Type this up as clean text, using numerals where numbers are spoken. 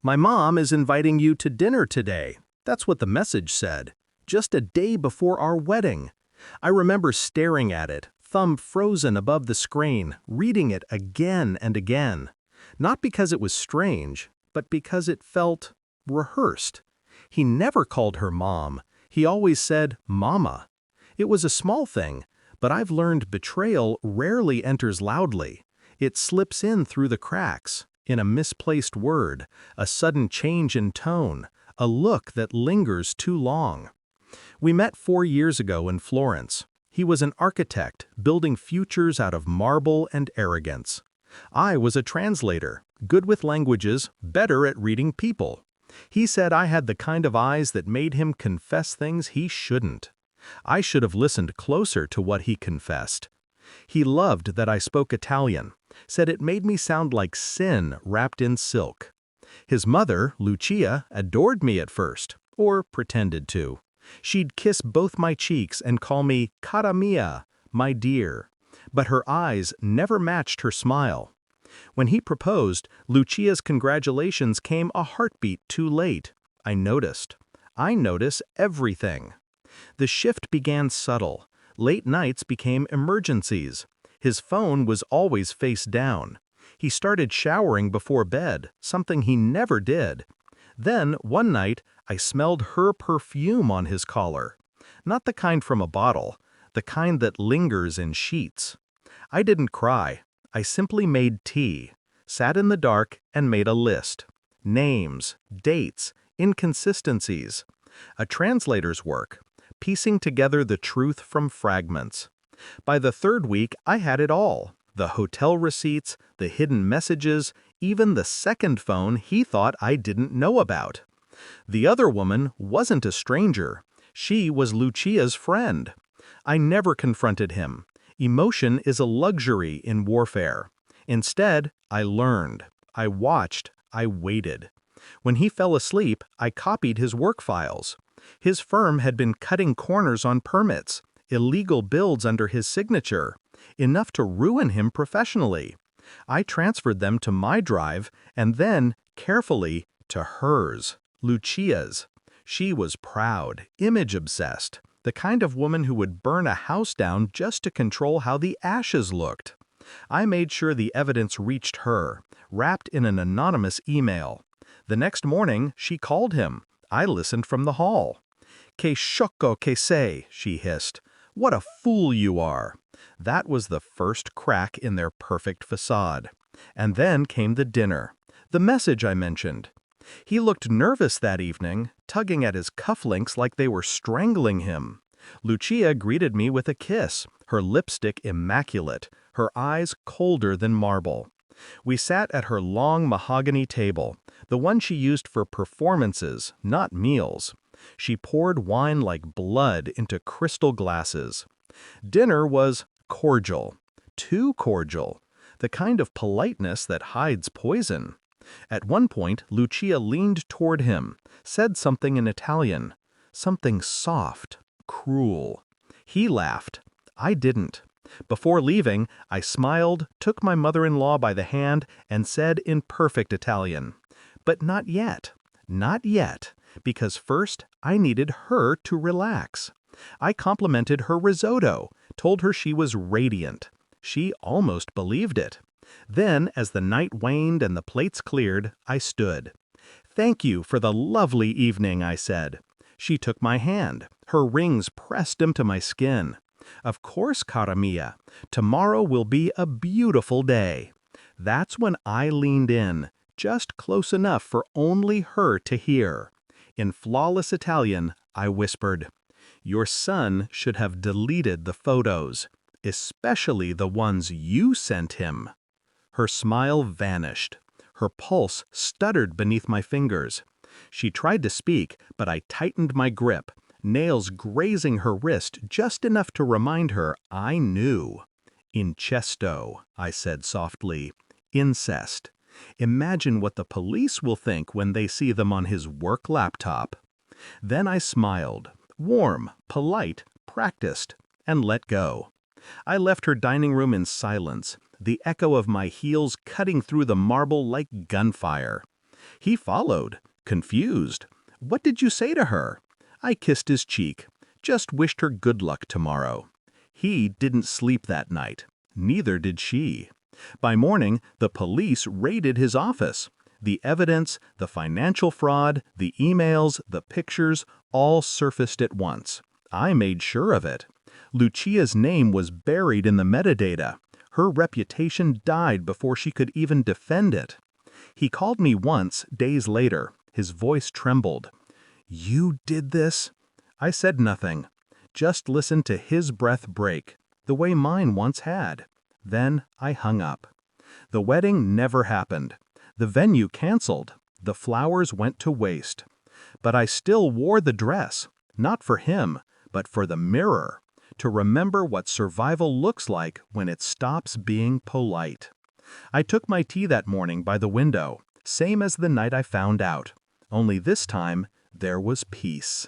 My mom is inviting you to dinner today. That's what the message said. Just a day before our wedding. I remember staring at it, thumb frozen above the screen, reading it again and again. Not because it was strange, but because it felt rehearsed. He never called her mom. He always said mama. It was a small thing, but I've learned betrayal rarely enters loudly. It slips in through the cracks, in a misplaced word, a sudden change in tone, a look that lingers too long. We met 4 years ago in Florence. He was an architect, building futures out of marble and arrogance. I was a translator, good with languages, better at reading people. He said I had the kind of eyes that made him confess things he shouldn't. I should have listened closer to what he confessed. He loved that I spoke Italian, said it made me sound like sin wrapped in silk. His mother, Lucia, adored me at first, or pretended to. She'd kiss both my cheeks and call me cara mia, my dear, but her eyes never matched her smile. When he proposed, Lucia's congratulations came a heartbeat too late. I noticed. I notice everything. The shift began subtle. Late nights became emergencies. His phone was always face down. He started showering before bed, something he never did. Then, one night, I smelled her perfume on his collar. Not the kind from a bottle, the kind that lingers in sheets. I didn't cry. I simply made tea, sat in the dark and made a list. Names, dates, inconsistencies. A translator's work, piecing together the truth from fragments. By the 3rd week, I had it all. The hotel receipts, the hidden messages, even the second phone he thought I didn't know about. The other woman wasn't a stranger. She was Lucia's friend. I never confronted him. Emotion is a luxury in warfare. Instead, I learned. I watched. I waited. When he fell asleep, I copied his work files. His firm had been cutting corners on permits, illegal builds under his signature, enough to ruin him professionally. I transferred them to my drive and then, carefully, to hers, Lucia's. She was proud, image-obsessed, the kind of woman who would burn a house down just to control how the ashes looked. I made sure the evidence reached her, wrapped in an anonymous email. The next morning, she called him. I listened from the hall. "Que sciocco che sei," she hissed. "What a fool you are." That was the first crack in their perfect facade. And then came the dinner, the message I mentioned. He looked nervous that evening, tugging at his cufflinks like they were strangling him. Lucia greeted me with a kiss, her lipstick immaculate, her eyes colder than marble. We sat at her long mahogany table, the one she used for performances, not meals. She poured wine like blood into crystal glasses. Dinner was cordial, too cordial, the kind of politeness that hides poison. At one point, Lucia leaned toward him, said something in Italian, something soft, cruel. He laughed. I didn't. Before leaving, I smiled, took my mother-in-law by the hand, and said in perfect Italian, "But not yet, not yet, because first I needed her to relax." I complimented her risotto, told her she was radiant. She almost believed it. Then, as the night waned and the plates cleared, I stood. "Thank you for the lovely evening," I said. She took my hand. Her rings pressed into my skin. "Of course, cara mia. Tomorrow will be a beautiful day." That's when I leaned in, just close enough for only her to hear. In flawless Italian, I whispered, "Your son should have deleted the photos, especially the ones you sent him." Her smile vanished. Her pulse stuttered beneath my fingers. She tried to speak, but I tightened my grip, nails grazing her wrist just enough to remind her I knew. "Incesto," I said softly. "Incest. Imagine what the police will think when they see them on his work laptop." Then I smiled, warm, polite, practiced, and let go. I left her dining room in silence, the echo of my heels cutting through the marble like gunfire. He followed, confused. What did you say to her? I kissed his cheek, just wished her good luck tomorrow. He didn't sleep that night. Neither did she. By morning, the police raided his office. The evidence, the financial fraud, the emails, the pictures, all surfaced at once. I made sure of it. Lucia's name was buried in the metadata. Her reputation died before she could even defend it. He called me once, days later. His voice trembled. "You did this?" I said nothing. Just listened to his breath break, the way mine once had. Then I hung up. The wedding never happened. The venue canceled. The flowers went to waste. But I still wore the dress, not for him, but for the mirror, to remember what survival looks like when it stops being polite. I took my tea that morning by the window, same as the night I found out. Only this time, there was peace.